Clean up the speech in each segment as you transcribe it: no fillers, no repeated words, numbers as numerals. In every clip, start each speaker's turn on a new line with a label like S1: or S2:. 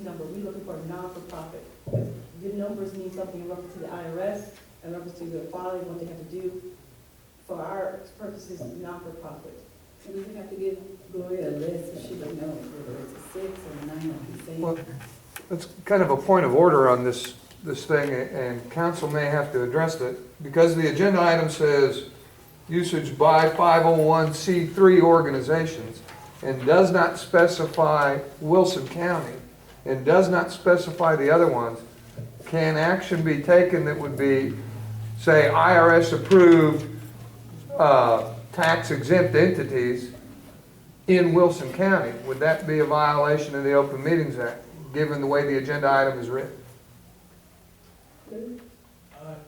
S1: number, we're looking for a non-for-profit. The numbers mean something in reference to the IRS, in reference to the quality, what they have to do. For our purposes, non-for-profit.
S2: So we would have to give Gloria a list so she would know whether it's a 6 or a 9 like he's saying.
S3: Well, it's kind of a point of order on this thing, and council may have to address it, because the agenda item says usage by 501c3 organizations, and does not specify Wilson County, and does not specify the other ones. Can action be taken that would be, say, IRS approved tax exempt entities in Wilson County? Would that be a violation of the Open Meetings Act, given the way the agenda item is written?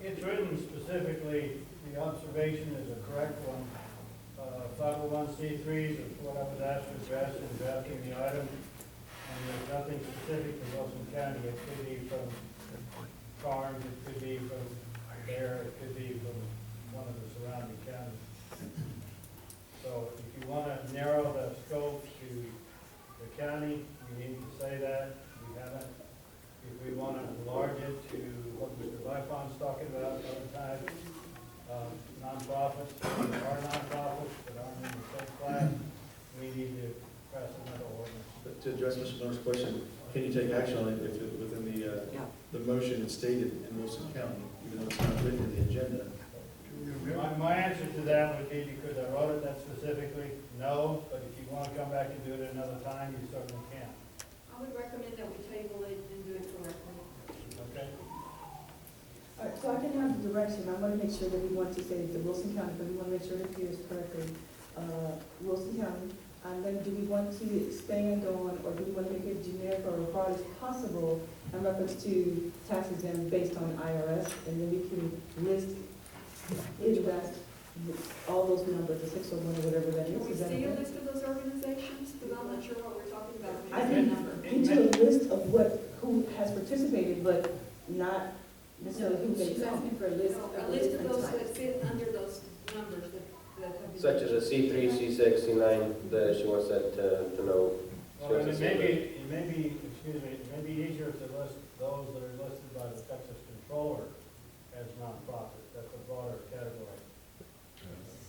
S4: It's written specifically, the observation is a correct one. 501c3s is what I was asked to address in drafting the item. And there's nothing specific to Wilson County. It could be from Carnes, it could be from there, it could be from one of the surrounding counties. So if you want to narrow the scope to the county, you need to say that. We haven't. If we want to enlarge it to what Mr. Lifon's talking about other times, nonprofits, there are nonprofits that aren't in the same class, we need to pass another ordinance.
S5: But to address Mr. Miller's question, can you take action on it if it, within the motion is stated in Wilson County, even though it's not written in the agenda?
S4: My answer to that would be, because I wrote it that specifically, no, but if you want to come back and do it another time, you certainly can.
S6: I would recommend that we table it and do it correctly.
S4: Okay?
S1: All right, so I can have the direction. I want to make sure that we want to say the Wilson County, but we want to make sure it appears correctly. Wilson County. And then do we want to expand on, or do we want to make it generic or as broad as possible in reference to tax exempt based on IRS? And then we can list, invest all those numbers, the 601 or whatever that is.
S6: Can we
S1: Is that
S6: see a
S1: okay?
S6: list of those organizations? Because I'm not sure what we're talking about.
S1: I think get to a list of who has participated, but not necessarily who they
S2: She's
S1: come.
S2: asking for a list
S6: No,
S2: of
S6: a list of
S2: different
S6: those
S2: types.
S6: that fit under those numbers that have been.
S7: Such as a C3, C6, C9, that she wants that to know.
S4: Well, and it may be, excuse me, it may be easier to list those that are listed by the Texas Controller as nonprofit. That's a broader category.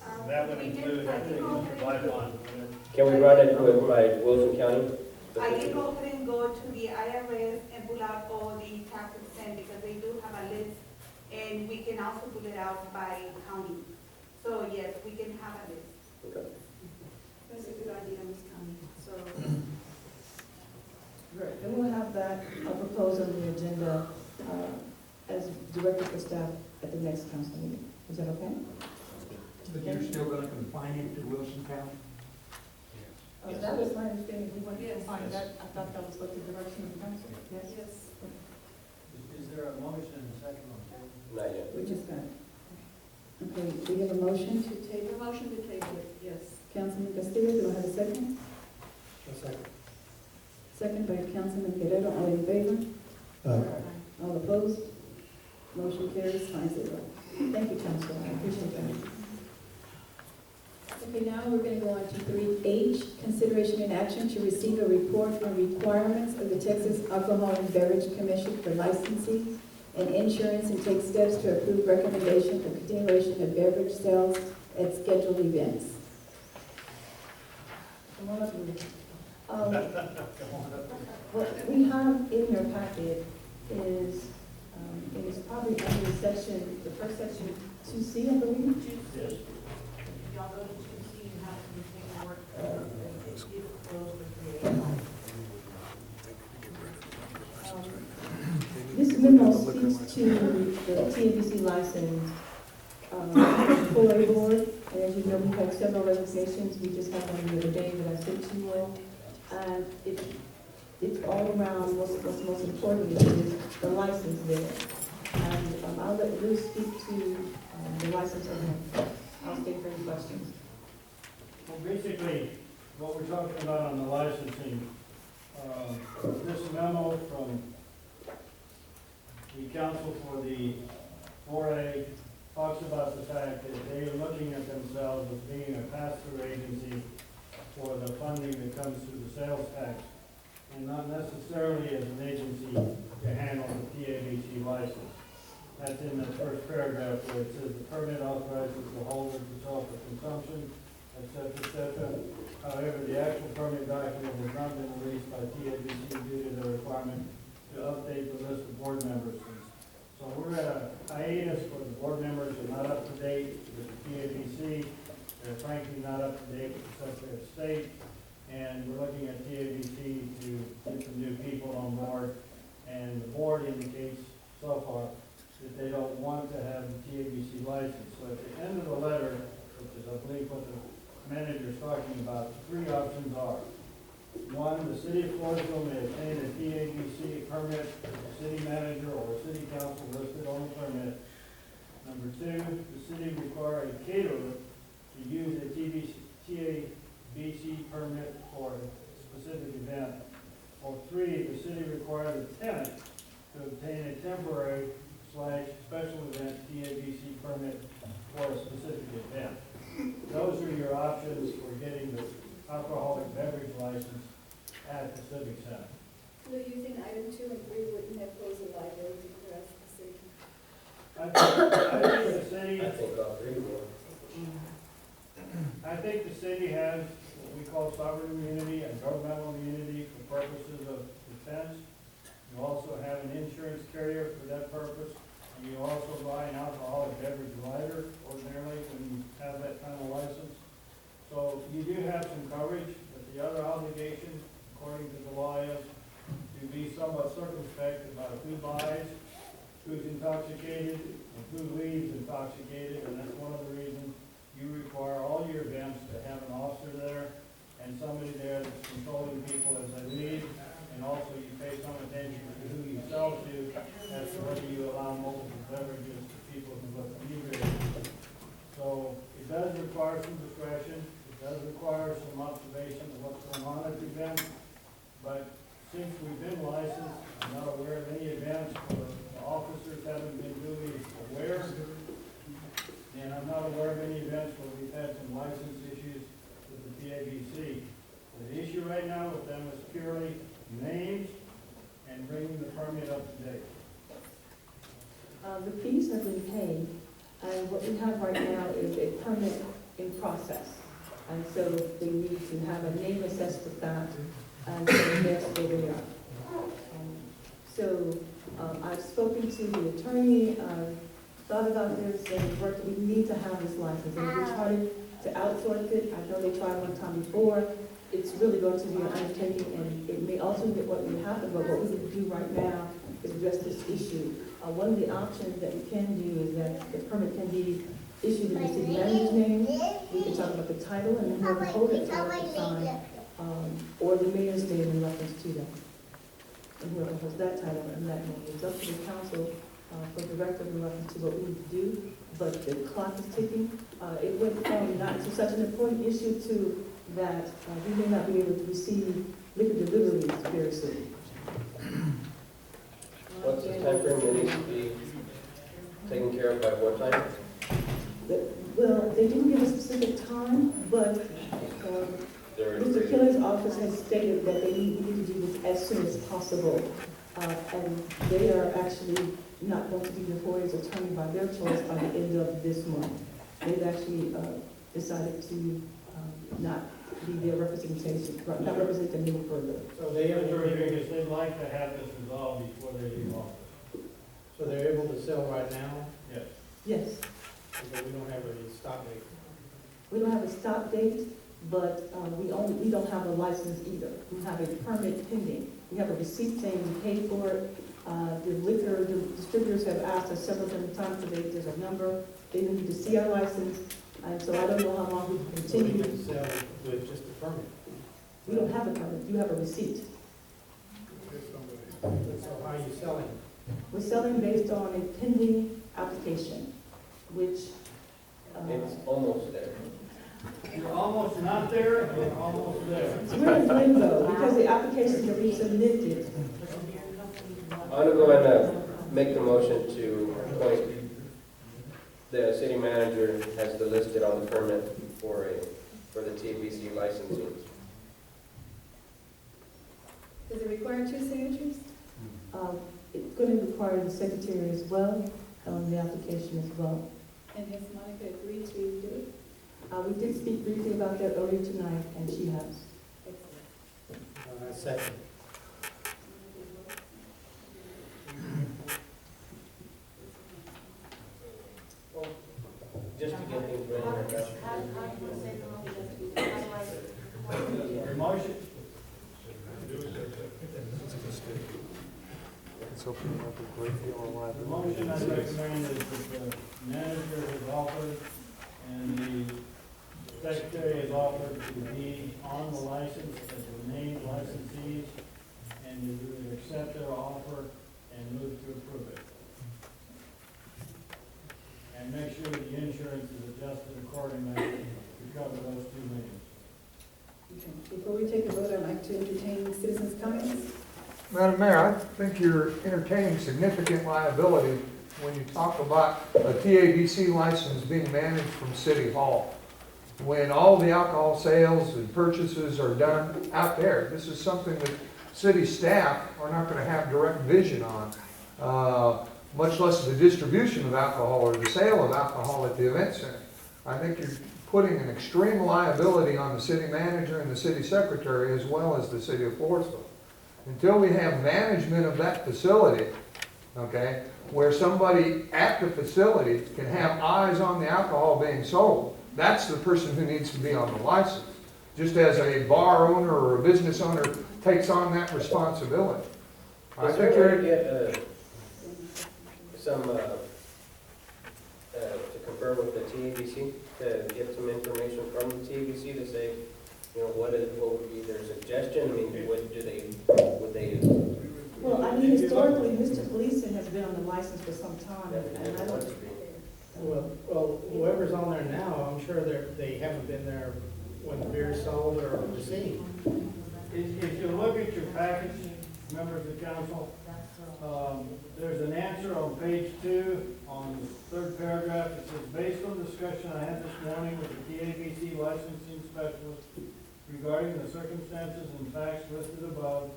S4: And that would include, I think, Mr. Lifon.
S7: Can we run it with by Wilson County?
S8: I can go ahead and go to the IRS and pull out all the tax exempt because they do have a list, and we can also pull it out by county. So yes, we can have a list.
S7: Okay.
S6: That's a good idea, Ms. Connie. So,
S1: Right, then we'll have that proposed on the agenda as directed for staff at the next council meeting. Is that okay?
S9: But you're still gonna confine it to Wilson County?
S1: That was my understanding. We wanted to
S6: Yes.
S1: find that. I thought that was what the direction of the council. Yes?
S6: yes.
S4: Is there a motion and a second on the table?
S7: Not yet.
S2: We just got it. Okay, we have a motion to
S6: Take
S2: table.
S6: a motion to table it, yes.
S2: Councilman Castillo, do I have a second? Second by Councilman Guerrero, all in favor? All opposed? Motion carries 5-0. Thank you, Council, I appreciate that. Okay, now we're going to go on to 3H, consideration and action to receive a report on requirements of the Texas Alcohol and Beverage Commission for licensing and insurance, and take steps to approve recommendation for continuation of beverage sales at scheduled events.
S1: Come on up, Rudy. What we have in your packet is, it is probably under section, the first section, 2C, I believe.
S4: Yes.
S6: Y'all go to 2C and have some paperwork.
S1: This memo speaks to the TABC license full A board. And as you know, we've had several resignations. We just had one the other day that I sent to you all. And it's all around what's most important is the license there. And I'll let Ruth speak to the license and I'll stay for any questions.
S4: Well, basically, what we're talking about on the licensing, this memo from the council for the 4A talks about the fact that they are looking at themselves as being a pass-through agency for the funding that comes through the sales tax and not necessarily as an agency to handle the TABC license. That's in the first paragraph where it says the permit authorizes the holder to sell for consumption, et cetera, However, the actual permit document has not been released by TABC due to the requirement to update the list of board members. So we're at a hiatus for the board members are not up to date with the TABC. They're frankly not up to date with the Secretary of State. And we're looking at TABC to get some new people on board. And the board indicates so far that they don't want to have the TABC license. So at the end of the letter, which is I believe what the manager is talking about, the three options are: one, the city of Floresville may obtain a TABC permit with the city manager or city council listed on the permit. Number two, the city require a caterer to use a TABC permit for a specific event. Or three, the city requires a tenant to obtain a temporary / special event TABC permit for a specific event. Those are your options for getting the alcoholic beverage license at the Civic Center.
S2: So using item 2 and 3 wouldn't have posed a liability for us, the city?
S4: I think the city,
S7: I think all three will.
S4: I think the city has what we call sovereign immunity and governmental immunity for purposes of defense. You also have an insurance carrier for that purpose, and you also buy an alcoholic beverage lighter ordinarily when you have that kind of license. So you do have some coverage, but the other obligation, according to the law, is to be somewhat circumspect about who buys, who's intoxicated, and who leaves intoxicated, and that's one of the reasons you require all your events to have an officer there and somebody there that's controlling people as they leave, and also you pay some attention to who you sell to as to whether you allow multiple beverages to people who look inebriated. So it does require some discretion, it does require some observation of what's going on at the event, but since we've been licensed, I'm not aware of any events where the officers haven't been duly aware, and I'm not aware of any events where we've had some license issues with the TABC. The issue right now with them is purely names and bringing the permit up to date.
S1: The fees have been paid, and what we have right now is a permit in process. And so they need to have a name assessed with that, and so that's where we are. I've spoken to the attorney, thought about this, and we need to have this license. And we tried to outsource it. I know they tried one time before. It's really going to be an undertaking, and it may also be what will happen, but what we can do right now is address this issue. One of the options that we can do is that the permit can be issued in the city manager's name. We can talk about the title and then have the holder sign, or the mayor's name in reference to that. And whoever has that title and that name. It's up to the council for directive in reference to what we need to do, but the clock is ticking. It went from not to such an important issue to that we may not be able to receive liquor deliveries very soon.
S7: What's the time frame that needs to be taken care of by what time?
S1: Well, they didn't give a specific time, but Mr. Killer's office has stated that they need to do this as soon as possible. And they are actually not going to be before his attorney by their choice by the end of this month. They've actually decided to not be their representation, not represent them any further.
S4: So they are because they'd like to have this resolved before they leave office.
S10: So they're able to sell right now,
S4: Yes.
S1: Yes,
S10: but we don't have a stop date.
S1: we don't have a stop date, but we don't have a license either. We have a permit pending. We have a receipt saying we paid for it. The liquor distributors have asked us several different times today, there's a number, they need to see our license, and so I don't know how long we can
S10: So we
S1: continue.
S10: can sell with just a permit.
S1: We don't have a permit, you have a receipt.
S10: So how are you selling?
S1: We're selling based on a pending application, which,
S7: It's almost there.
S4: You're almost not there, you're almost there.
S1: we're in limbo because the applications that we submitted.
S7: I'm gonna go ahead and make the motion to appoint the city manager as the listed on the permit for the TABC licensing.
S2: The Does it require two signatures?
S1: It's going to require the secretary as well, on the application as well.
S2: And has Monica agreed to do it?
S1: We did speak briefly about that earlier tonight, and she has.
S2: Excellent.
S10: Second.
S7: Just to get things ready.
S6: How do you say the motion? How do I-
S4: Your motion?
S3: It's opening up a great deal of
S4: The
S3: liability.
S4: motion I recommend is that the manager has offered and the secretary has offered to be on the license as the named licensees, and you would accept their offer and move to approve it. And make sure that the insurance is adjusted accordingly to cover those two names.
S2: Okay. Before we take a vote, I'd like to entertain citizens' comments.
S3: Madam Mayor, I think you're entertaining significant liability when you talk about a TABC license being managed from City Hall. When all the alcohol sales and purchases are done out there, this is something that city staff are not going to have direct vision on, much less the distribution of alcohol or the sale of alcohol at the event center. I think you're putting an extreme liability on the city manager and the city secretary as well as the city of Floresville. Until we have management of that facility, okay, where somebody at the facility can have eyes on the alcohol being sold, that's the person who needs to be on the license. Just as a bar owner or a business owner takes on that responsibility. I
S7: Is
S3: think
S7: there a
S3: you're,
S7: way to get some, to confer with the TABC, to get some information from the TABC to say, you know, what would be their suggestion? I mean, would they?
S1: Well, I mean, historically, Mr. Gleason has been on the license for some time, and I don't,
S10: Well, whoever's on there now, I'm sure they haven't been there when the beer's sold or received.
S4: If you look at your package, members of the council, there's an answer on page 2, on the third paragraph. It says, based on discussion I had this morning with the TABC licensing specialist regarding the circumstances and facts listed above,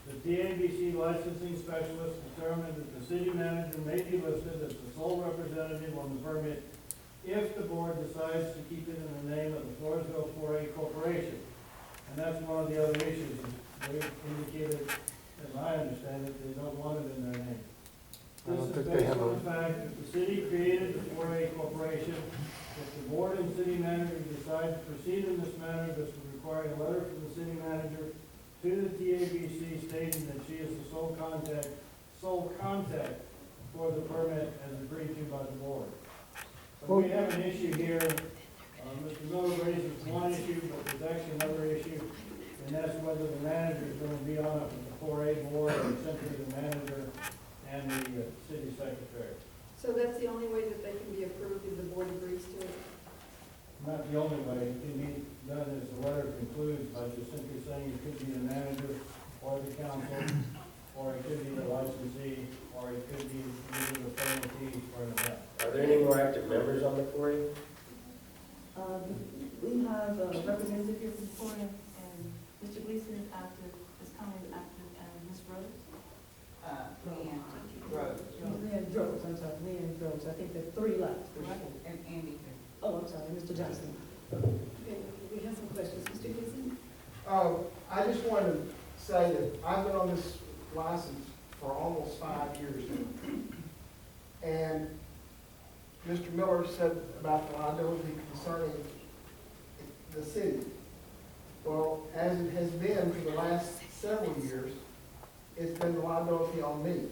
S4: the TABC licensing specialist determined that the city manager may be listed as the sole representative on the permit if the board decides to keep it in the name of the Floresville 4A Corporation. And that's one of the other issues. They indicated, as I understand it, they don't want it in their name.
S3: I don't
S4: This is
S3: think they
S4: based
S3: have
S4: on
S3: a-
S4: the fact that the city created the 4A Corporation. If the board and city manager decide to proceed in this manner, this would require a letter from the city manager to the TABC stating that she is the sole contact for the permit as agreed to by the board. So we have an issue here. Mr. Miller raises one issue, but there's actually another issue, and that's whether the manager is going to be on it with the 4A board or simply the manager and the city secretary.
S2: So that's the only way that they can be approved if the board agrees to it?
S4: Not the only way. It can be done as the letter concludes by just simply saying it could be the manager or the council, or it could be the licensee, or it could be either the penalty for an event.
S7: Are there any more active members on the 4A?
S1: we have a representative here from Florida, and Mr. Gleason is active, is currently active, and Ms. Rose?
S6: Leanne Rose.
S1: Leanne Rose, I'm sorry, Leanne Rose, I think there's 3 left.
S6: And Andy.
S1: Oh, I'm sorry, Mr. Johnson.
S2: Okay, we have some questions. Mr. Gleason?
S11: I just wanted to say that I've been on this license for almost 5 years now. And Mr. Miller said about the liability concerning the city. Well, as it has been for the last several years, it's been the liability on me.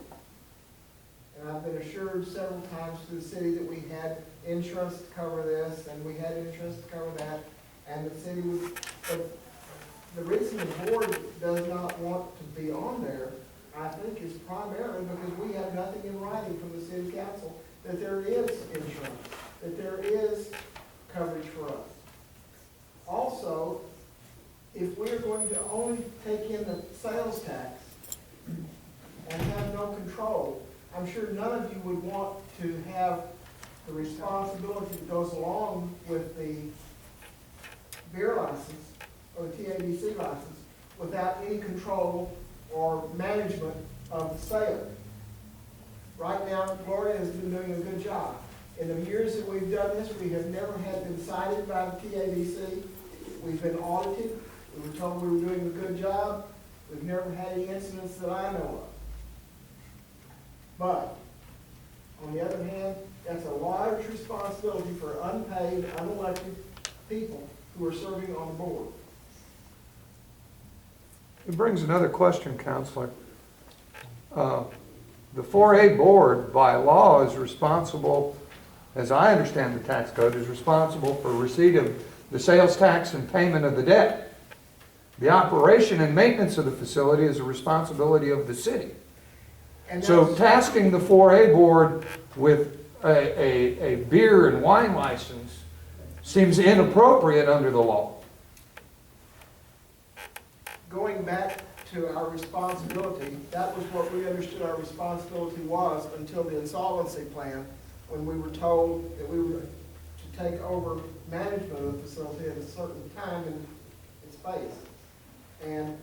S11: And I've been assured several times to the city that we had insurance to cover this, and we had insurance to cover that, and the city would, but the reason the board does not want to be on there, I think, is primarily because we have nothing in writing from the city council that there is insurance, that there is coverage for us. Also, if we are going to only take in the sales tax and have no control, I'm sure none of you would want to have the responsibility that goes along with the beer license or the TABC license without any control or management of the sale. Right now, Gloria has been doing a good job. In the years that we've done this, we have never had been cited by the TABC. We've been audited. We were told we were doing a good job. We've never had any incidents that I know of. But, on the other hand, that's a large responsibility for unpaid, unelected people who are serving on the board.
S3: It brings another question, Counselor. The 4A board, by law, is responsible, as I understand the tax code, is responsible for receipt of the sales tax and payment of the debt. The operation and maintenance of the facility is a responsibility of the city.
S11: And
S3: So
S11: that's-
S3: tasking the 4A board with a beer and wine license seems inappropriate under the law.
S11: Going back to our responsibility, that was what we understood our responsibility was until the insolvency plan, when we were told that we were to take over management of the facility at a certain time and space. And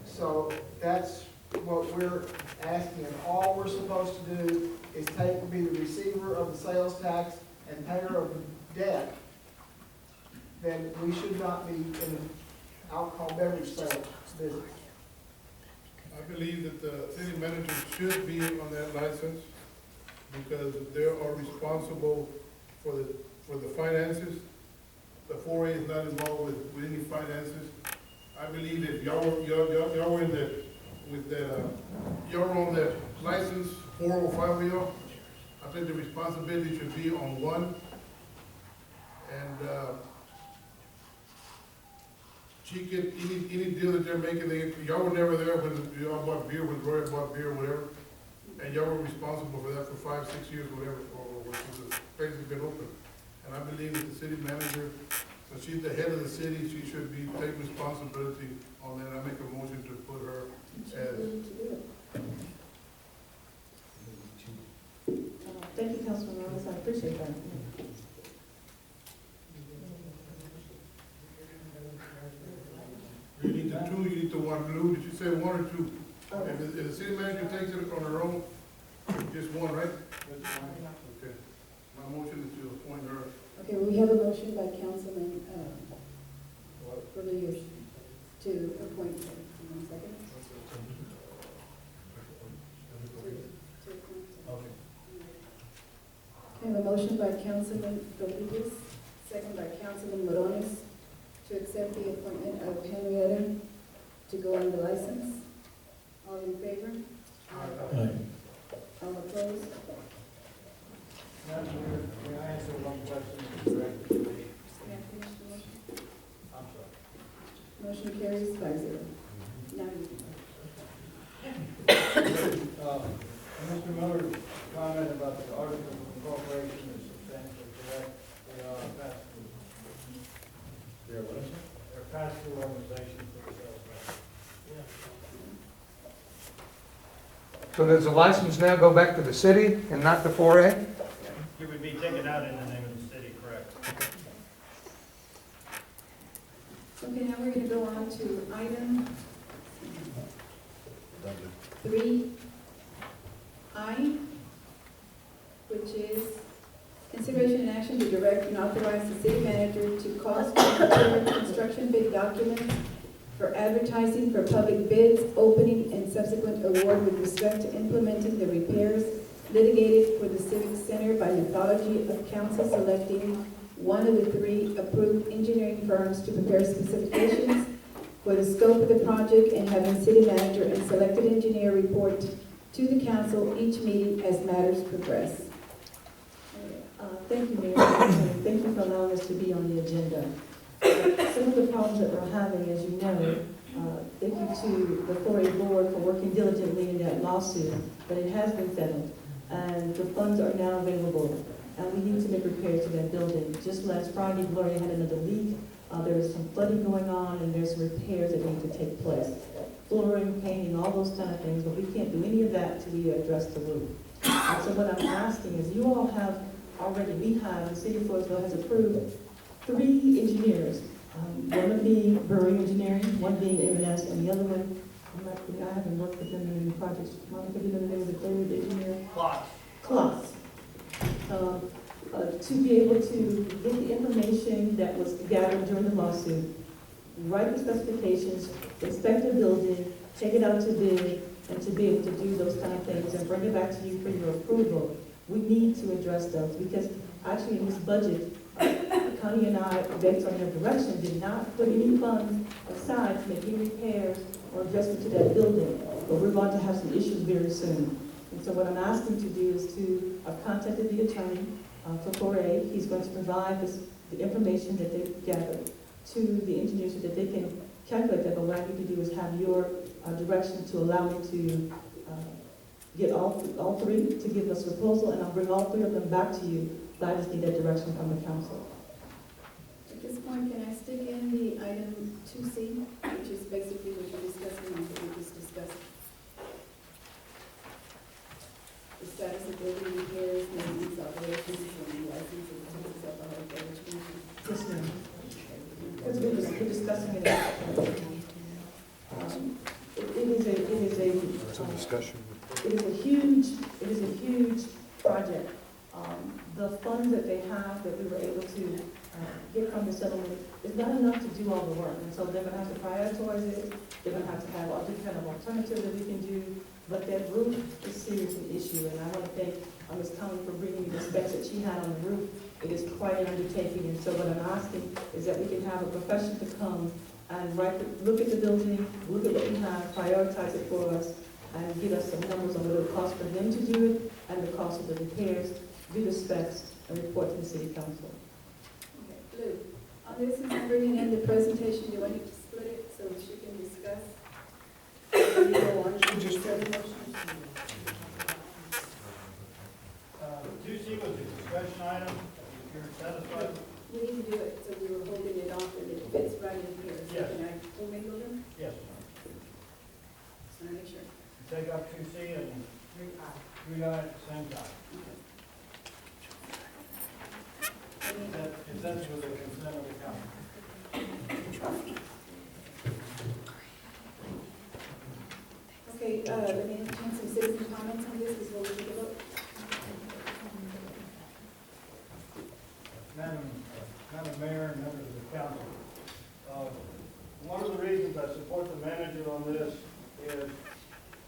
S11: so that's what we're asking, and all we're supposed to do is be the receiver of the sales tax and payer of the debt. Then we should not be in the alcohol beverage sales business.
S12: I believe that the city manager should be on that license because they are responsible for the finances. The 4A is not involved with any finances. I believe if y'all were in the, y'all were on the license, 4 or 5 of y'all, I think the responsibility should be on one. And, she get any deal that they're making, y'all were never there when y'all bought beer, when Gloria bought beer, whatever, and y'all were responsible for that for 5, 6 years, whatever, or the place has been open. And I believe that the city manager, since she's the head of the city, she should be taking responsibility on that. I make a motion to put her as.
S1: Thank you, Councilman Rose, I appreciate that.
S12: You need the 2, you need the 1 blue. Did you say 1 or 2? If the city manager takes it on her own, just 1, right? Okay. My motion is to appoint her.
S2: Okay, we have a motion by Councilman Rodriguez to appoint her. 1 second. I have a motion by Councilman Rodriguez, second by Councilman Morones, to accept the appointment of Henrietta to go on the license. All in favor? Aye. All opposed?
S4: Madam Mayor, may I answer one question directed to me?
S2: May I finish the motion?
S4: I'm sorry.
S2: Motion carries 5-0. Now you
S4: Mr. Miller's comment about the article of incorporation is substantially correct. They are a pass-through. They're pass-through organizations for the sales tax.
S3: So does the license now go back to the city and not the 4A?
S4: It would be taken out in the name of the city, correct?
S2: Okay, now we're going to go on to item 3I, which is consideration and action to direct and authorize the city manager to cost and procure construction bid documents for advertising for public bids, opening, and subsequent award with respect to implementing the repairs litigated for the Civic Center by methodology of council selecting one of the 3 approved engineering firms to prepare specifications for the scope of the project and having city manager and selected engineer report to the council each meeting as matters progress.
S1: Thank you, Mayor. And thank you for allowing us to be on the agenda. Some of the problems that we're having, as you know, thank you to the 4A board for working diligently in that lawsuit, but it has been settled, and the funds are now available, and we need to make repairs to that building. Just last Friday, Gloria had another leak. There was some flooding going on, and there's repairs that need to take place. Flooring, painting, all those kind of things, but we can't do any of that till we address the roof. And so what I'm asking is, you all have already, the city of Floresville has approved 3 engineers, one being Brewery Engineering, one being M&S, and the other one I haven't worked with them in any projects. Monica, do you know the name of the third engineer?
S4: Clock.
S1: Kloss. To be able to get the information that was gathered during the lawsuit, write the specifications, inspect the building, take it out to bid, and to be able to do those kind of things and bring it back to you for your approval. We need to address those because actually in this budget, Connie and I, based on your direction, did not put any funds aside to make any repairs or adjustment to that building. But we're going to have some issues very soon. And so what I'm asking to do is to, I've contacted the attorney for 4A. He's going to provide the information that they've gathered to the engineers so that they can calculate that. But what I need to do is have your direction to allow me to get all three to give us a proposal, and I'll bring all three of them back to you. But I just need that direction from the council.
S2: At this point, can I stick in the item 2C, which is basically what you're discussing, and what we just discussed? The status of building repairs, maintenance, operations, and license of the Texas Alcohol Beverage Commission.
S1: Yes, ma'am. Because we're discussing it. It is a
S3: discussion.
S1: It is a huge project. The funds that they have that we were able to get from the settlement is not enough to do all the work. And so they're gonna have to prioritize it. They're gonna have to have all different kind of alternatives that we can do. But that roof is seriously an issue. And I want to thank Ms. Conley for bringing me the specs that she had on the roof. It is quite an undertaking. And so what I'm asking is that we can have a professional to come and look at the building, look at what we have, prioritize it for us, and give us some numbers on what it costs for them to do it, and the cost of the repairs, do the specs, and report to the city council.
S2: Okay, Lou, on this, since I'm bringing in the presentation, do I need to split it so she can discuss? Or you go on to the seven motions?
S4: 2C was a discussion item, if you're satisfied.
S2: We need to do it, so we were holding it off, and it fits right in here. So
S4: Yes.
S2: can I commingle them?
S4: Yes.
S2: So I make sure.
S4: Take up 2C and 3I at the same time. If that's with the consent of the council.
S2: Okay, let me entertain some citizen comments on this before we take a vote.
S4: Madam Mayor and members of the council, one of the reasons I support the manager on this is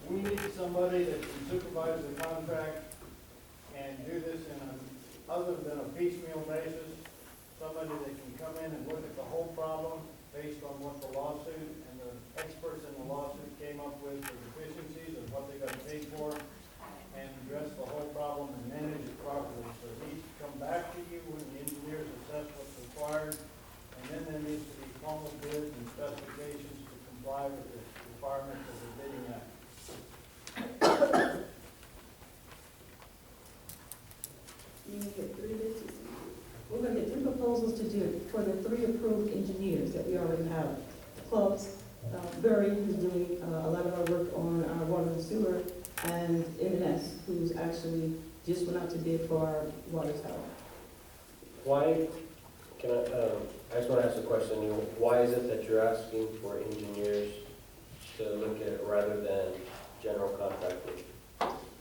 S4: we need somebody that can supervise the contract and do this other than a piecemeal basis, somebody that can come in and look at the whole problem based on what the lawsuit and the experts in the lawsuit came up with for deficiencies and what they got paid for, and address the whole problem and manage it properly. So it needs to come back to you when the engineers assess what's required, and then there needs to be formal bids and specifications to comply with the requirements of the bidding act.
S2: You need to get 3 bids.
S1: We're going to get 3 proposals to do for the 3 approved engineers that we already have. Clubs, Barry, who's doing a lot of our work on our water and sewer, and M&S, who's actually just went out to bid for our water tower.
S7: Why, I just want to ask a question. Why is it that you're asking for engineers to look at it rather than general contractors?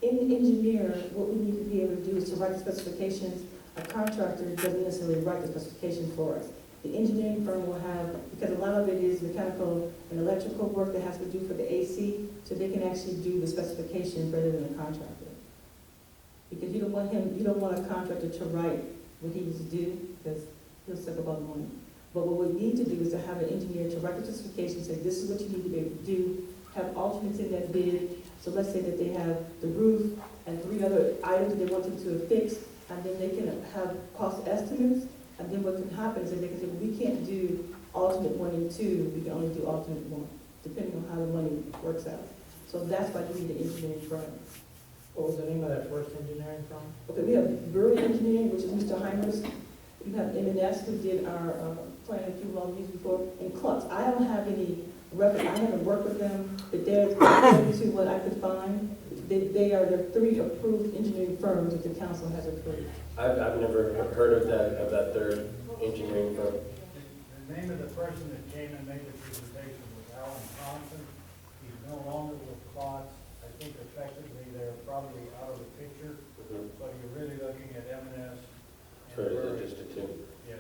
S1: In the engineer, what we need to be able to do is to write the specifications. A contractor doesn't necessarily write the specifications for us. The engineering firm will have, because a lot of it is mechanical and electrical work that has to do for the AC, so they can actually do the specifications rather than a contractor. Because you don't want a contractor to write what he needs to do, because he'll suck up all the money. But what we need to do is to have an engineer to write the specifications, say this is what you need to be able to do, have alternates in that bid. So let's say that they have the roof and 3 other items that they want them to fix, and then they can have cost estimates. And then what can happen is that they can say, well, we can't do alternate 1 and 2, we can only do alternate 1, depending on how the money works out. So that's why you need an engineering firm.
S10: What was the name of that first engineering firm?
S1: Okay, we have Burley Engineering, which is Mr. Heimers. You have M&S, who did our plan that you all used before, and Klutz. I don't have any record, I haven't worked with them, but they're according to what I could find. They are the 3 approved engineering firms that the council has approved.
S7: I've never heard of that third engineering firm.
S4: The name of the person that came and made the presentation was Alan Thompson. He's no longer with plots. I think effectively they're probably out of the picture.
S7: Mhm.
S4: So you're really looking at M&S.
S7: So is it just a two?
S4: Yes.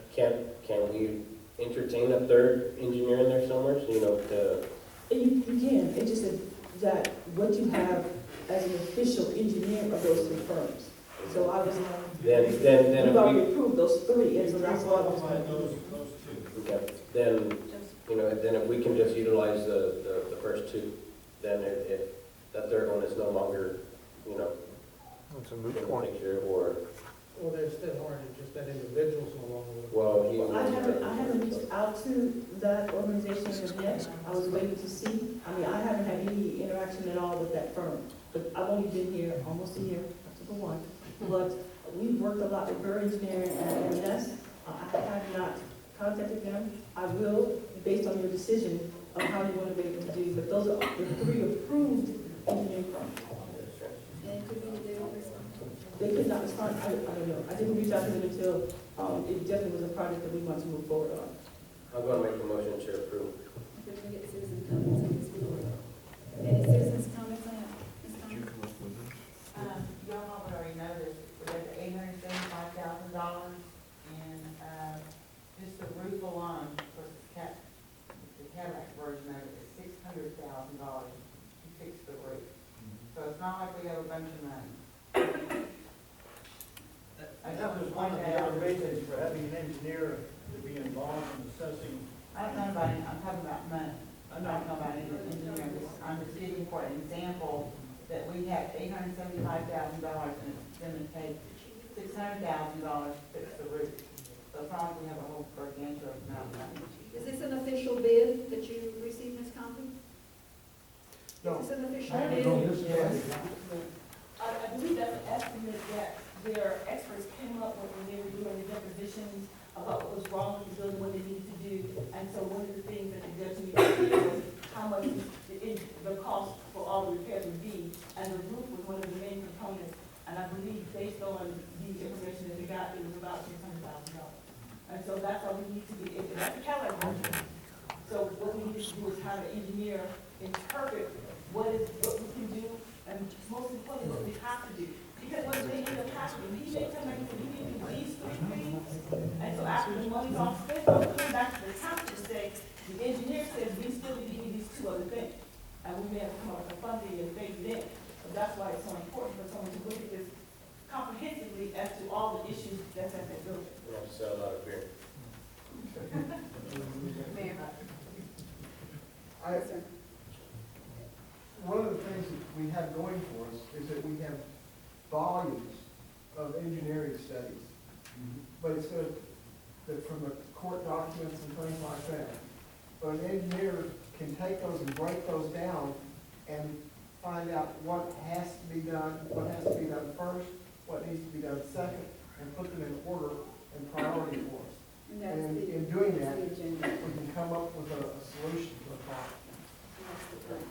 S7: Can we entertain a third engineer in there somewhere, so, you know, to,
S1: You can, it's just that what you have as an official engineer of those three firms. So I was,
S7: then
S1: we've
S7: if
S1: already
S7: we,
S1: approved those three, and so that's why I was going to
S12: Those
S1: do.
S12: two.
S7: okay, then, you know, then if we can just utilize the first two, then if that third one is no longer, you know,
S3: That's a
S7: in
S3: moot
S7: the
S3: point.
S7: picture, or,
S10: Well, there's still more than just that individual's no longer with.
S7: well, he.
S1: I haven't reached out to that organization as yet. I was waiting to see. I mean, I haven't had any interaction at all with that firm. But I've only been here almost a year, that's for one. But we've worked a lot with Burr Engineering and M&S. I have not contacted them. I will, based on your decision of how you want to be able to do. But those are the three approved engineering firms.
S2: And it could be that they don't respond.
S1: They could not respond, I don't know. I didn't reach out to them until, it definitely was a project that we want to move forward on.
S7: I'm going to make a motion to approve.
S2: If we get citizen comments on this before. Any citizens comments on it? Ms. Thomas?
S6: Y'all probably already know this, we're at $875,000, and, just the roof alone, of course, the Cadillac version of it is $600,000 to fix the roof. So it's not like we have a bunch of money.
S4: And that was one of the other reasons for having an engineer to be involved in assessing.
S6: I don't know about, I'm talking about money. I'm not talking about engineering. I'm just giving for an example that we have $875,000 and it's gonna take $600,000 to fix the roof. So it's not like we have a whole gargantuan amount of money.
S2: Is this an official bid that you received, Ms. Conley?
S11: No.
S2: Is this an official
S11: I haven't
S2: bid?
S11: known this
S6: Yes.
S13: I believe that's an estimate that their experts came up with when they were doing the depositions about what was wrong with the building, what they needed to do. And so one of the things that the judge needed to do was how much the cost for all the repairs would be. And the roof was one of the main components. And I believe based on the information that we got, it was about $600,000. And so that's all we need to do. That's a Cadillac version. So what we need to do is have an engineer interpret what we can do, and most importantly, what we have to do. Because what they end up happening, he may come back and say, you need to do these three things. And so after the money's all spent, I'm coming back to the council to say, the engineer says, we still need to do these two other things. And we may have to come up with funding and phase it in. So that's why it's so important for someone to look at this comprehensively as to all the issues that's at that building.
S7: We have to sell a lot of beer.
S11: One of the things that we have going for us is that we have volumes of engineering studies. But it's good that from the court documents and things like that. But an engineer can take those and break those down and find out what has to be done, what has to be done first, what needs to be done second, and put them in order and priority for us.
S2: And that's
S11: And
S2: the,
S11: in doing
S2: that's
S11: that,
S2: the agenda.
S11: we can come up with a solution to the problem.
S2: That's the plan.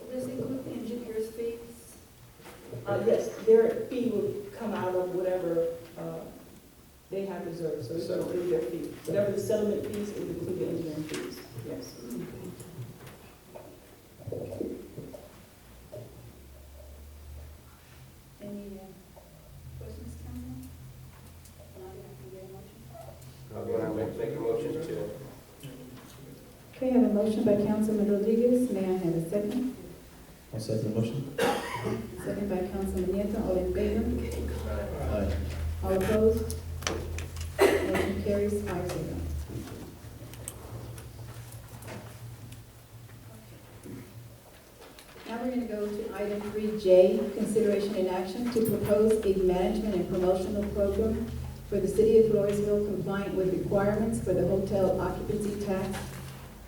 S2: Will this include the engineer's fees?
S1: Yes, their fee will come out of whatever, they have reserved, so it's going to be their fee. Whatever the settlement fees, it will include the engineering fees, yes.
S2: Any questions, council? Not yet, can we get a motion?
S7: I'm going to make a motion to,
S2: Okay, I have a motion by Councilman Rodriguez. May I have a second?
S5: I'll second the motion.
S2: Second by Councilman Nieto. All in favor?
S5: Aye.
S2: All opposed? Motion carries 5-0. Now we're going to go to item 3J, consideration and action to propose a management and promotional program for the city of Floresville compliant with requirements for the hotel occupancy tax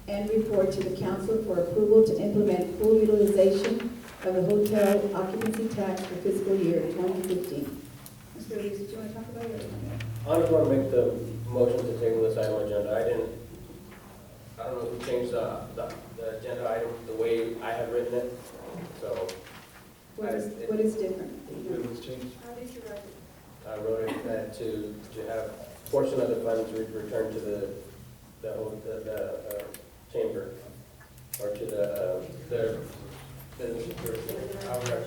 S2: and report to the council for approval to implement full utilization of the hotel occupancy tax for fiscal year 2015. Mr. Rodriguez, did you want to talk about it?
S7: I just want to make the motion to table this item on agenda. I don't know who changed the agenda item the way I have written it, so
S2: What is different?
S5: What's changed?
S2: How did you write it?
S7: I wrote it that to have portion of the funds returned to the chamber. or to the business security, however.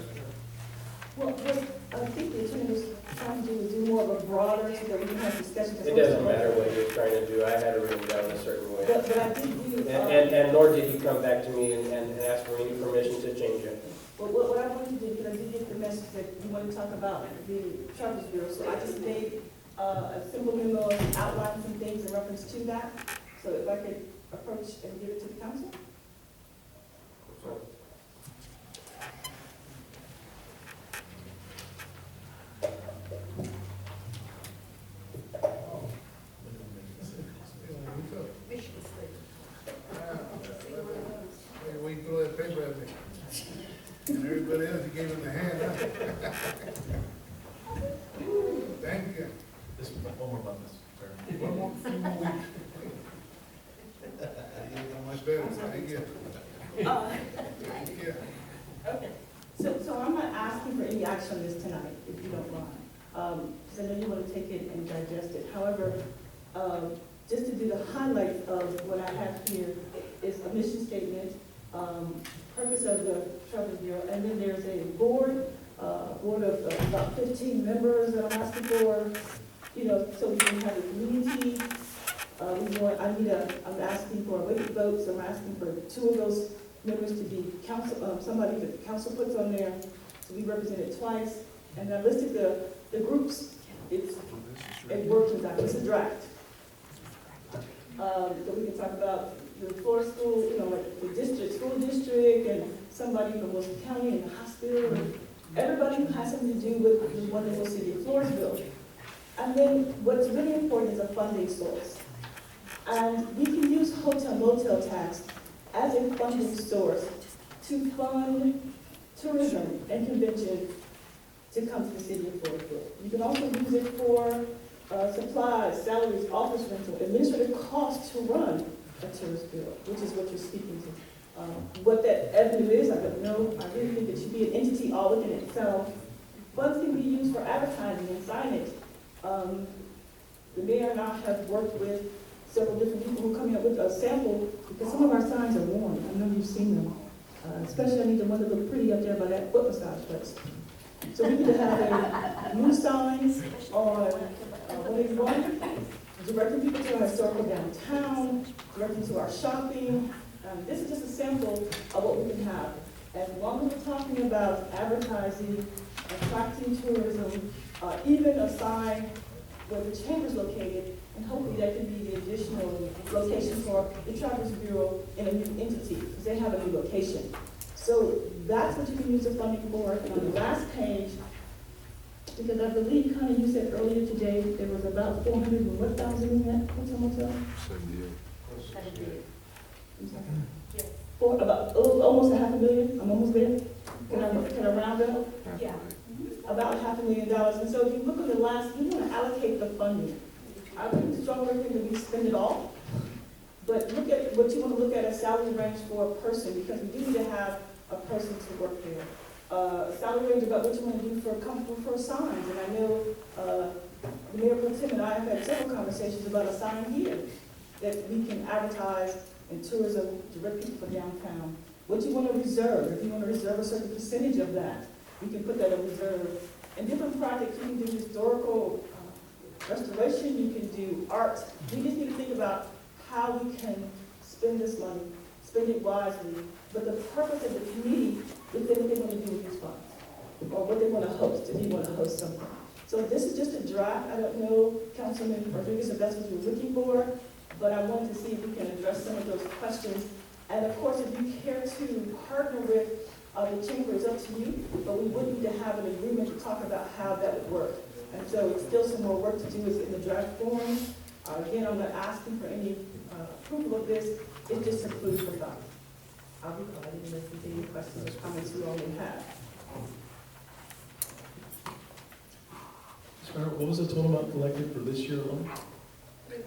S1: Well, what I think the attorney was trying to do is do more of a broader, so that we can have discussions.
S7: It doesn't matter what you're trying to do, I had it written down a certain way.
S1: But I did do,
S7: And nor did he come back to me and ask for any permission to change it.
S1: well, what I wanted to do, because I did get the message that you want to talk about the Travelers Bureau, so I just made a simple memo and outlined some things in reference to that. So if I could approach and give it to the council?
S12: Hey, wait, throw that paper at me. And everybody else, you gave him the hand, huh? Thank you.
S5: This one more month, Mr. Chairman.
S12: One more, few more weeks. Much better, thank you. Thank you.
S1: Okay, so I'm not asking for any action on this tonight, if you don't mind. Because I know you want to take it and digest it. However, just to do the highlights of what I have here is a mission statement, purpose of the Travelers Bureau, and then there's a board of about 15 members that I'm asking for, you know, so we can have a community. I'm asking for a weighted vote, so I'm asking for 2 of those members to be council, somebody that the council puts on there to be represented twice. And I listed the groups. It's a working document, it's a draft. So we can talk about the Floresville, you know, like the district, school district, and somebody from Wilson County and the hospital, and everybody who has something to do with the wonderful city of Floresville. And then what's really important is a funding source. And we can use hotel motel tax as a funding source to fund tourism and convention to come to the city of Floresville. You can also use it for supplies, salaries, office rental, administrative costs to run a tourist bureau, which is what you're speaking to. What that avenue is, I don't know. I really think it should be an entity all within itself. Funds can be used for advertising and signage. The mayor and I have worked with several different people who are coming up with a sample, because some of our signs are worn. I know you've seen them. Especially I need the one that look pretty up there by that foot massage place. So we need to have a new signs on what they want, directing people to our historical downtown, directing to our shopping. This is just a sample of what we can have. As long as we're talking about advertising, attracting tourism, even a sign where the chamber is located, and hopefully that can be the additional location for the Travelers Bureau in a new entity, because they have a new location. So that's what you can use the funding for. And on the last page, because I believe, Connie, you said earlier today, there was about 400,000 in that hotel motel?
S6: 78.
S1: Yes. Almost $500,000. I'm almost there. Can I round up?
S6: Yeah.
S1: About $500,000. And so if you look at the last, you want to allocate the funding. I think it's strong recommend that we spend it all. But look at what you want to look at as salary range for a person, because we do need to have a person to work there. Salary range about what you want to do for signs. And I know the Mayor Pro Tem and I have had several conversations about a sign here that we can advertise in tourism, direct people for downtown. What you want to reserve, if you want to reserve a certain percentage of that, we can put that in reserve. And different projects, you can do historical restoration, you can do art. We just need to think about how we can spend this money, spend it wisely, but the purpose of the committee is what they want to do with these funds, or what they want to host, if you want to host something. So this is just a draft. I don't know, Councilman Rodriguez, if that's what you're looking for, but I wanted to see if we can address some of those questions. And of course, if you care to partner with the chamber, it's up to you, but we would need to have an agreement to talk about how that would work. And so it's still some more work to do is in the draft form. Again, I'm not asking for any approval of this. It's just a food for thought. I'll be quiet and listen to any questions or comments you all may have.
S5: Mr. Mayor, what was the total amount collected for this year alone?
S8: $300,000.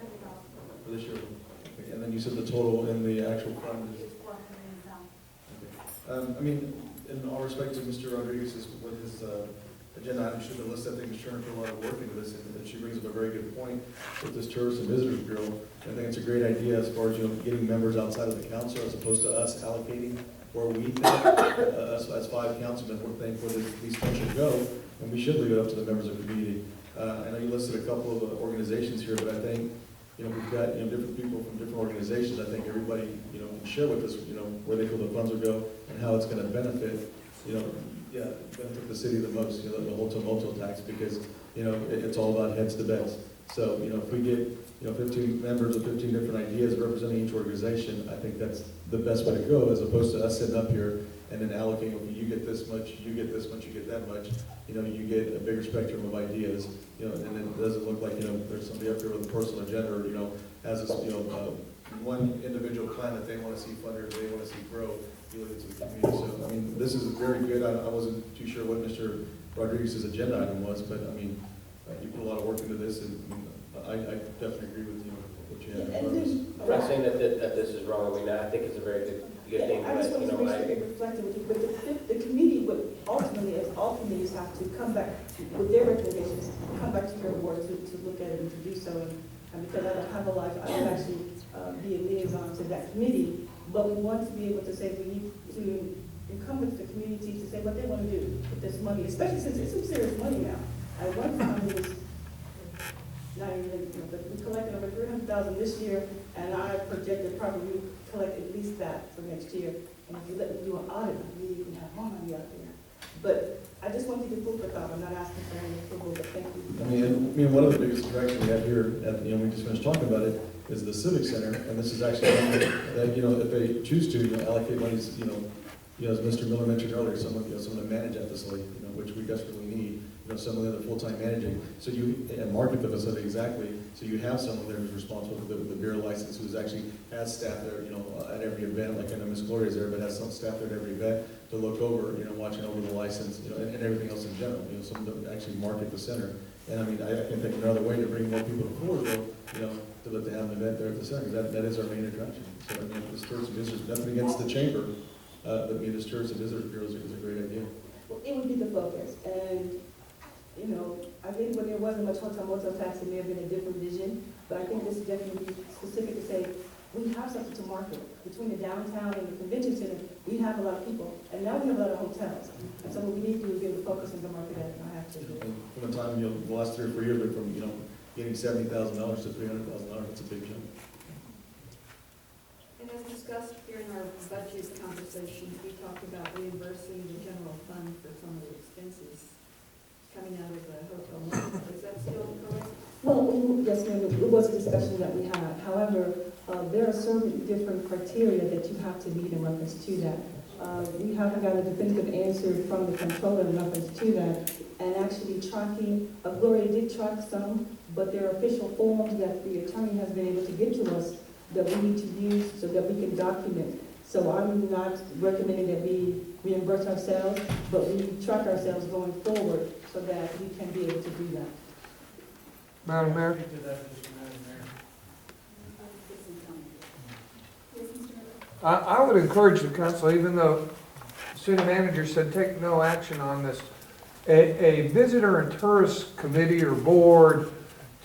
S5: For this year alone? Okay, and then you said the total in the actual fund is?
S8: It's $400,000.
S5: Okay. I mean, in all respect to Mr. Rodriguez, with his agenda item should have listed. I think Ms. Turner put a lot of work into this, and she brings up a very good point with this Tourist and Visitors Bureau. I think it's a great idea as far as, getting members outside of the council as opposed to us allocating where we think, us as 5 councilmen, we're thinking where these funds should go, and we should leave it up to the members of the community. I know you listed a couple of organizations here, but I think, we've got, different people from different organizations. I think everybody, can share with us, where they feel the funds will go and how it's gonna benefit, benefit the city the most, the hotel motel tax, because, it's all about heads to beds. So, if we get, 15 members with 15 different ideas representing each organization, I think that's the best way to go, as opposed to us sitting up here and then allocating, okay, you get this much, you get this much, you get that much. You get a bigger spectrum of ideas, and it doesn't look like, there's somebody up here with a personal agenda, or, has this, one individual plan that they want to see funded, they want to see grow, you look into the community. So, I mean, this is very good. I wasn't too sure what Mr. Rodriguez's agenda item was, but, I mean, you put a lot of work into this, and I definitely agree with what you have.
S7: I'm not saying that this is wrong. I mean, I think it's a very good thing,
S1: I just
S7: but,
S1: want to make sure it reflected with you, but the committee would ultimately, as all committees have to come back with their recommendations, come back to your board to look at it and to do so. And because I don't have a life, I would actually be a liaison to that committee, but we want to be able to say we need to encompass the community to say what they want to do with this money, especially since it's some serious money now. At one time it was not even, but we collected over 300,000 this year, and I projected probably collect at least that for next year. And if you let me do an audit, maybe you can have more money out there. But I just want you to food for thought. I'm not asking for any approval, but thank you.
S5: I mean, one of the biggest directions we have here, we just finished talking about it, is the Civic Center, and this is actually, that, if they choose to, allocate monies, as Mr. Miller mentioned earlier, someone to manage that facility, which we desperately need. Someone there full-time managing, so and market the facility exactly, so you have someone there who's responsible for the beer license, who's actually has staff there, at every event, like I know Ms. Gloria's there, but has some staff there at every event to look over, watching over the license, and everything else in general, someone to actually market the center. And I mean, I can think of another way to bring more people to Floresville, to let them have an event there at the center, that is our main attraction. So, I mean, this Tourist and Visitors, nothing against the chamber, but this Tourist and Visitors Bureau is a great idea.
S1: Well, it would be the focus, and I think when there wasn't much hotel motel tax, it may have been a different vision, but I think this is definitely specific to say, we have something to market. Between the downtown and the convention center, we have a lot of people, and now we have a lot of hotels. And so what we need to do is be able to focus on the market that I have to do.
S5: From the time, the last 3 or 4 years, but from, getting $70,000 to $300,000, that's a big jump.
S2: And as discussed during our budget conversations, we talked about reimbursing the general fund for some of the expenses coming out of the hotel motel. Is that still correct?
S1: Well, yes, ma'am, it was a discussion that we had. However, there are certain different criteria that you have to meet in reference to that. We haven't got a definitive answer from the controller in reference to that. And actually tracking, Gloria did track some, but there are official forms that the attorney has been able to get to us that we need to use so that we can document. So I'm not recommending that we reimburse ourselves, but we track ourselves going forward so that we can be able to do that.
S3: Madam Mayor?
S4: Speak to that, Mr. Madam Mayor.
S3: I would encourage the council, even though the city manager said take no action on this, a visitor and tourist committee or board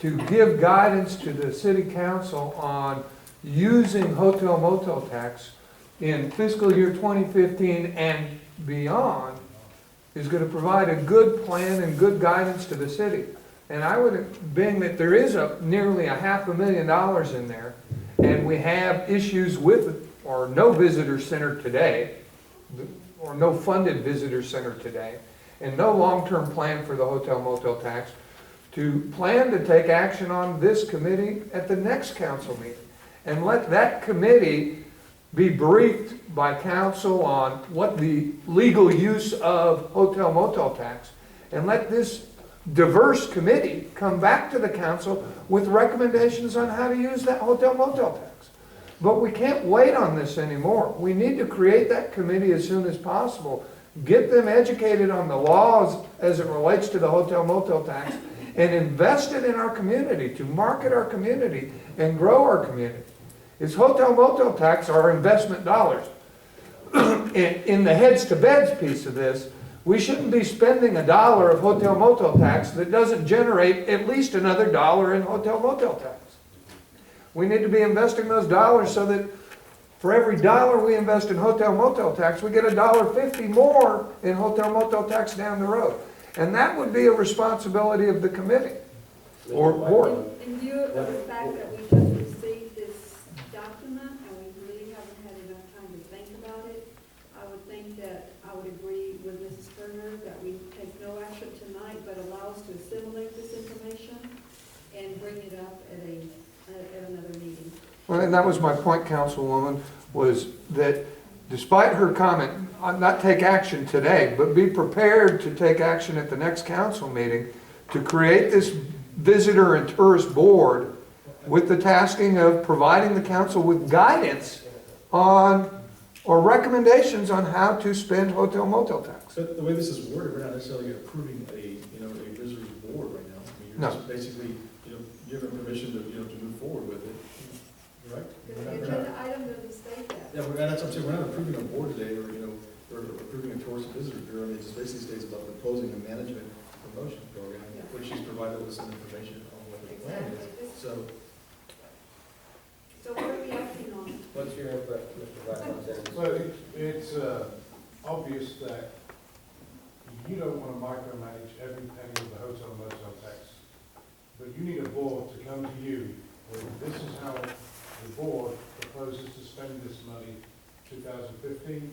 S3: to give guidance to the city council on using hotel motel tax in fiscal year 2015 and beyond is going to provide a good plan and good guidance to the city. And I would, being that there is nearly $500,000 in there, and we have issues with or no visitor center today, or no funded visitor center today, and no long-term plan for the hotel motel tax, to plan to take action on this committee at the next council meeting. And let that committee be briefed by council on what the legal use of hotel motel tax, and let this diverse committee come back to the council with recommendations on how to use that hotel motel tax. But we can't wait on this anymore. We need to create that committee as soon as possible, get them educated on the laws as it relates to the hotel motel tax, and invest it in our community to market our community and grow our community. Is hotel motel tax our investment dollars? In the heads to beds piece of this, We shouldn't be spending $1 of hotel motel tax that doesn't generate at least another $1 in hotel motel tax. We need to be investing those dollars so that for every $1 we invest in hotel motel tax, we get $1.50 more in hotel motel tax down the road. And that would be a responsibility of the committee or board.
S2: In view of the fact that we just received this document and we really haven't had enough time to think about it, I would think that I would agree with Mrs. Turner that we take no action tonight, but allow us to assimilate this information and bring it up at another meeting.
S3: Well, and that was my point, Councilwoman, was that despite her comment, not take action today, but be prepared to take action at the next council meeting to create this visitor and tourist board with the tasking of providing the council with guidance on, or recommendations on how to spend hotel motel tax.
S5: But the way this is worded, we're not necessarily approving a visitor's board right now. I mean, you're just basically, given permission to, to move forward with it, correct?
S2: The agenda item doesn't state that.
S5: Yeah, that's what I'm saying, we're not approving a board today, or, we're approving a tourist and visitor bureau. I mean, it just basically states about proposing a management promotion program, which she's provided with some information on what the plan is. So
S2: what are we acting on?
S7: What's your input, Mr. Vice?
S12: So it's obvious that you don't want to micromanage every penny of the hotel motel tax, but you need a board to come to you with, this is how the board proposes to spend this money 2015,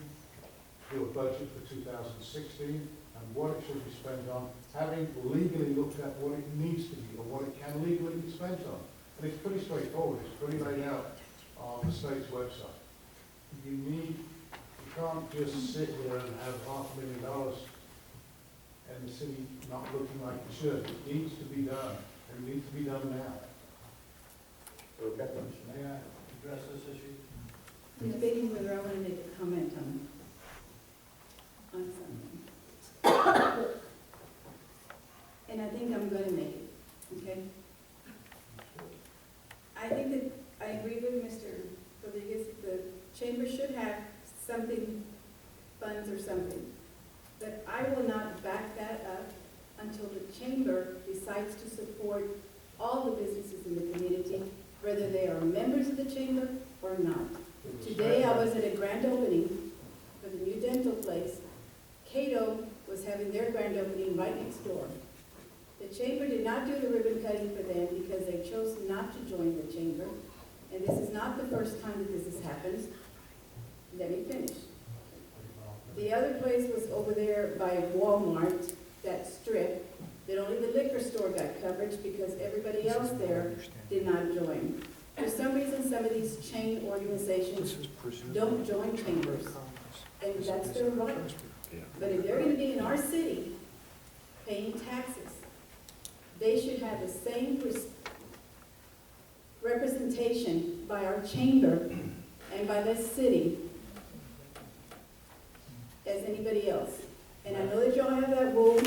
S12: do a budget for 2016, and what it should be spent on, having legally looked at what it needs to be or what it can legally be spent on. And it's pretty straightforward, it's pretty laid out on the state's website. You can't just sit there and have $500,000 and the city not looking like it should. It needs to be done, and it needs to be done now.
S7: Okay.
S4: May I address this issue?
S2: I'm debating whether I want to make a comment on something. And I think I'm going to make it, okay? I think that I agree with Mr. Rodriguez, the chamber should have something, funds or something. But I will not back that up until the chamber decides to support all the businesses in the community, whether they are members of the chamber or not. Today, I was at a grand opening for the new dental place. Cato was having their grand opening right next door. The chamber did not do the ribbon cutting for them because they chose not to join the chamber. And this is not the first time that this has happened. Let me finish. The other place was over there by Walmart, that strip, that only the liquor store got coverage because everybody else there did not join. For some reason, some of these chain organizations don't join chambers, and that's their right. But if they're going to be in our city paying taxes, they should have the same representation by our chamber and by this city as anybody else. And I know that y'all have that rule,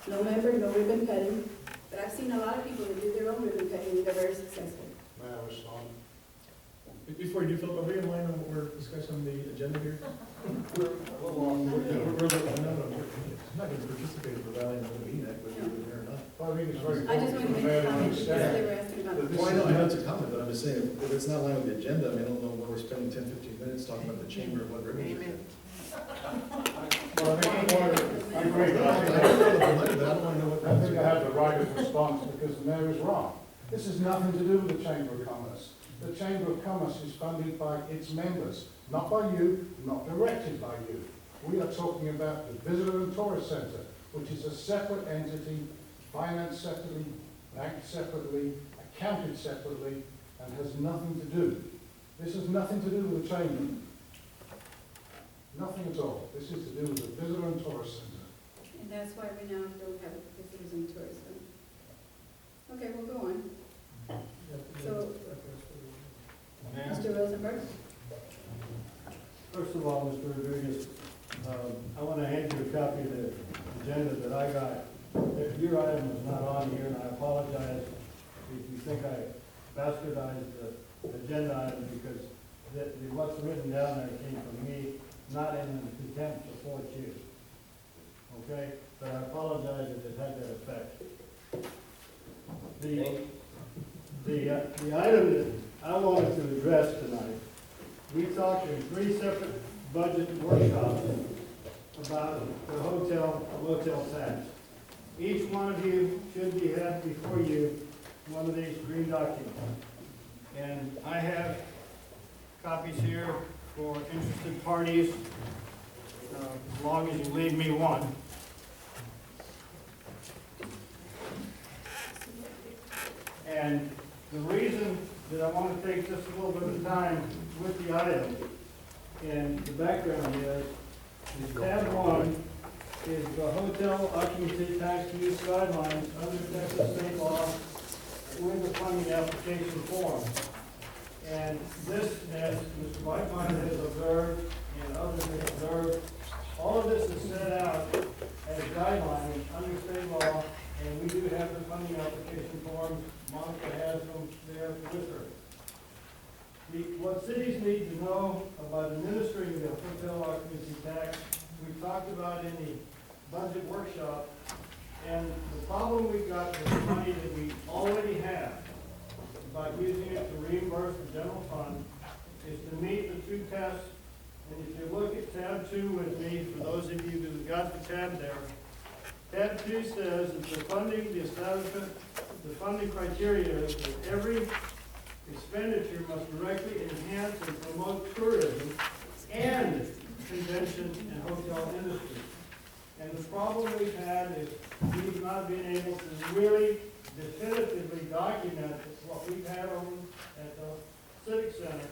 S2: no member, no ribbon cutting, but I've seen a lot of people that do their own ribbon cutting and they're very successful.
S12: May I respond?
S5: before you do, Philip, are we in line on what we're discussing on the agenda here?
S12: We're a little long.
S5: I'm not going to participate in providing another meeting act, whether you're there or not.
S12: Well, I think it's very
S2: I just want to
S12: important for the
S2: make
S12: mayor
S2: a
S12: to
S2: comment because they
S12: understand.
S2: were asking about.
S12: This
S5: Well, I
S12: is-
S5: know it's a comment, but I'm just saying, if it's not in line with the agenda, I mean, I don't know why we're spending 10, 15 minutes talking about the chamber and what ribbon.
S12: Well, I think I agree, but
S5: I don't know the money, but I don't want to know what
S12: I think I have the right of response because the mayor is wrong. This has nothing to do with the Chamber of Commerce. The Chamber of Commerce is funded by its members, not by you, not directed by you. We are talking about the Visitor and Tourist Centre, which is a separate entity, financed separately, banked separately, accounted separately, and has nothing to do. This has nothing to do with the Chamber. Nothing at all. This is to do with the Visitor and Tourist Centre.
S2: And that's why we now don't have visitors and tourism. Okay, we'll go on. So, Mr. Rosenberg?
S4: First of all, Mr. Rodriguez, I want to hand you a copy of the agenda that I got. Your item was not on here, and I apologize if you think I bastardized the agenda item, because what's written down there came from me, not in an contempt towards you. the item that I wanted to address tonight, we talked in 3 separate budget workshops about the hotel motel tax. Each one of you should have before you one of these green documents. And I have copies here for interested parties, as long as you leave me one. And the reason that I want to take just a little bit of time with the item, and the background is tab 1 is the hotel occupancy tax use guidelines under Texas state law with the funding application form. And this, as Mr. Whiteman has observed and others have observed, all of this is set out as guidelines under state law, and we do have the funding application forms. Monica has them there with her. What cities need to know about administering the hotel occupancy tax, we talked about in the budget workshop, and the problem we've got with the money that we already have about using it to reimburse the general fund is to meet the 2 tests. And if you look at tab 2 with me, for those of you who got the tab there, tab 2 says that the funding criteria is that every expenditure must directly enhance and promote tourism and convention and hotel industry. And the problem we've had is we've not been able to really definitively document that what we've had over at the Civic Center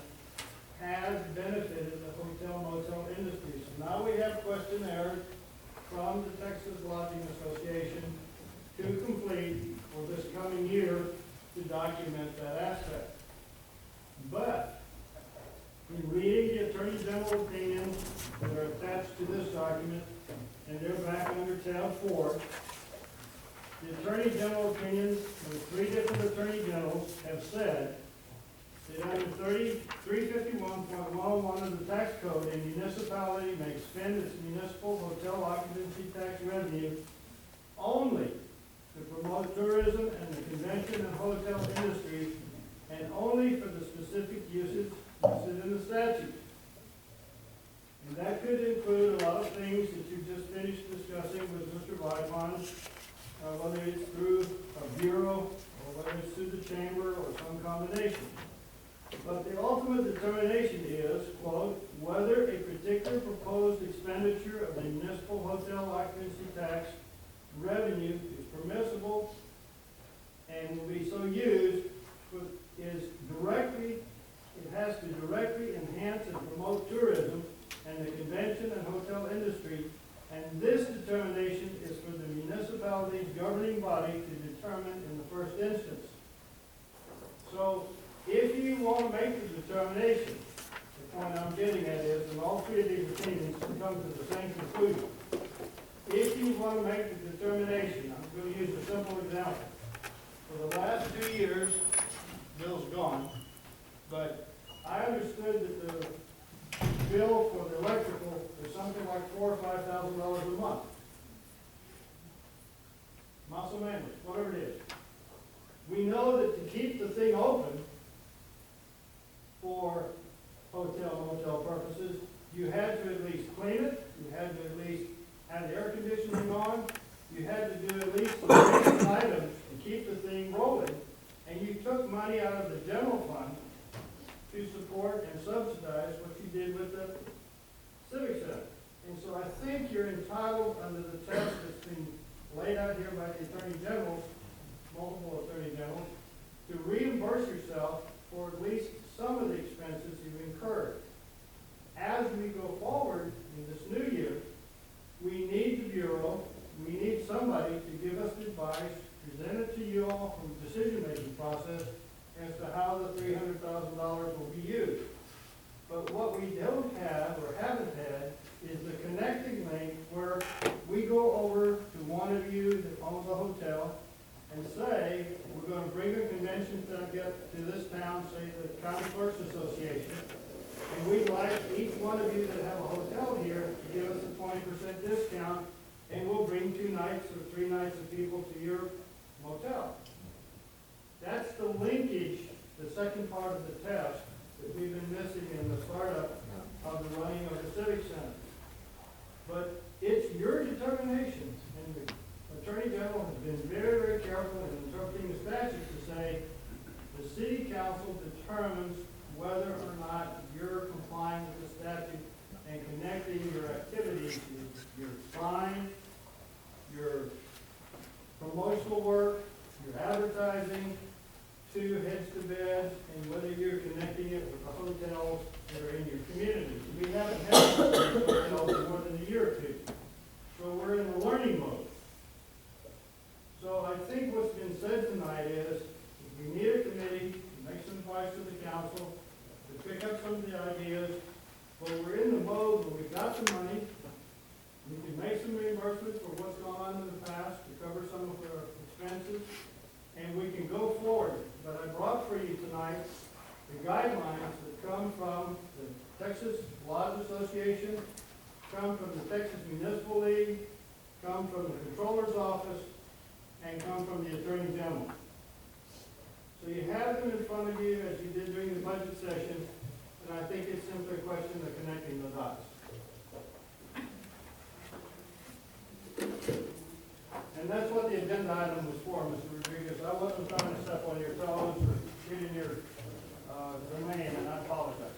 S4: has benefited the hotel motel industry. So now we have questionnaires from the Texas Lodging Association to complete for this coming year to document that aspect. But in reading the Attorney General opinions that are attached to this document, and they're back under tab 4, the Attorney General opinions, the 3 different Attorney Generals have said that under 351.101 of the tax code, a municipality may expend its municipal hotel occupancy tax revenue only to promote tourism and the convention and hotel industry, and only for the specific uses listed in the statute. And that could include a lot of things that you just finished discussing with Mr. Vivon, whether it's through a bureau or whether it's through the chamber or some combination. But the ultimate determination is, quote, whether a particular proposed expenditure of the municipal hotel occupancy tax revenue is permissible and will be so used, it has to directly enhance and promote tourism and the convention and hotel industry, and this determination is for the municipality's governing body to determine in the first instance. So, if you want to make the determination, the point I'm getting at is, and all 3 of these opinions come to the same conclusion. If you want to make the determination, I'm going to use a simple example. For the last 2 years, Bill's gone, but I understood that the bill for the electrical is something like $4,000 or $5,000 a month. Más o menos, whatever it is. We know that to keep the thing open for hotel, motel purposes, you had to at least clean it, you had to at least have the air conditioning on, you had to do at least the basic items to keep the thing rolling, and you took money out of the general fund to support and subsidize what you did with the Civic Center. And so I think you're entitled under the test that's been laid out here by the Attorney General, multiple Attorney Generals, to reimburse yourself for at least some of the expenses you've incurred. As we go forward in this new year, we need the Bureau, we need somebody to give us advice, present it to you all from the decision-making process as to how the $300,000 will be used. But what we don't have or haven't had is the connecting link where we go over to one of you that owns a hotel and say, we're going to bring a convention to this town, say the County Clerks Association, and we'd like each one of you that have a hotel here to give us a 20% discount, and we'll bring 2 nights or 3 nights of people to your motel. That's the linkage the second part of the test that we've been missing in the startup of the running of the Civic Center. But it's your determination, and the Attorney General has been very, very careful in interpreting the statute to say the City Council determines whether or not you're complying with the statute and connecting your activities, your sign, your promotional work, your advertising, to heads to beds, and whether you're connecting it with the hotels that are in your community. We haven't had hotels in more than a year or two, so we're in a learning mode. So I think what's been said tonight is, we need a committee to make some advice to the council, to pick up some of the ideas, but we're in the mode where we've got the money, we can make some reimbursements for what's gone on in the past to cover some of our expenses, and we can go forward. But I brought for you tonight the guidelines that come from the Texas Lodge Association, come from the Texas Municipal League, come from the Controller's Office, and come from the Attorney General. So you have them in front of you as you did during the budget session, and I think it's simply a question of connecting the dots. And that's what the agenda item was for, Mr. Rodriguez. I wasn't trying to step on your toes or get in your domain, and I apologize.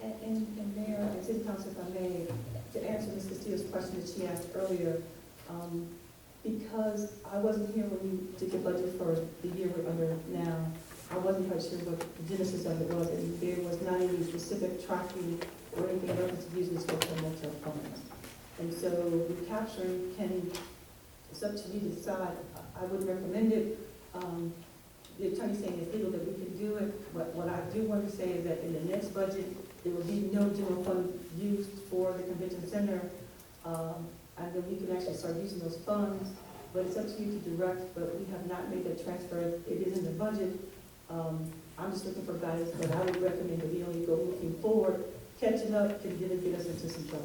S2: And Mayor, and City Council, if I may, to answer Ms. Castillo's question that she asked earlier, because I wasn't here when you did the budget for the year we're under now, I wasn't quite sure what the genesis of it was, and there was not any specific tracking or anything reference to using this for motel funds. And so recapturing can, it's up to you to decide. I would recommend it. The attorney saying it's legal that we can do it, but what I do want to say is that in the next budget, there will be no general fund used for the convention center, and then we can actually start using those funds, but it's up to you to direct, but we have not made that transfer. It is in the budget. I'm just looking for guidance, but I would recommend that we only go moving forward. Catching up can really get us into some trouble.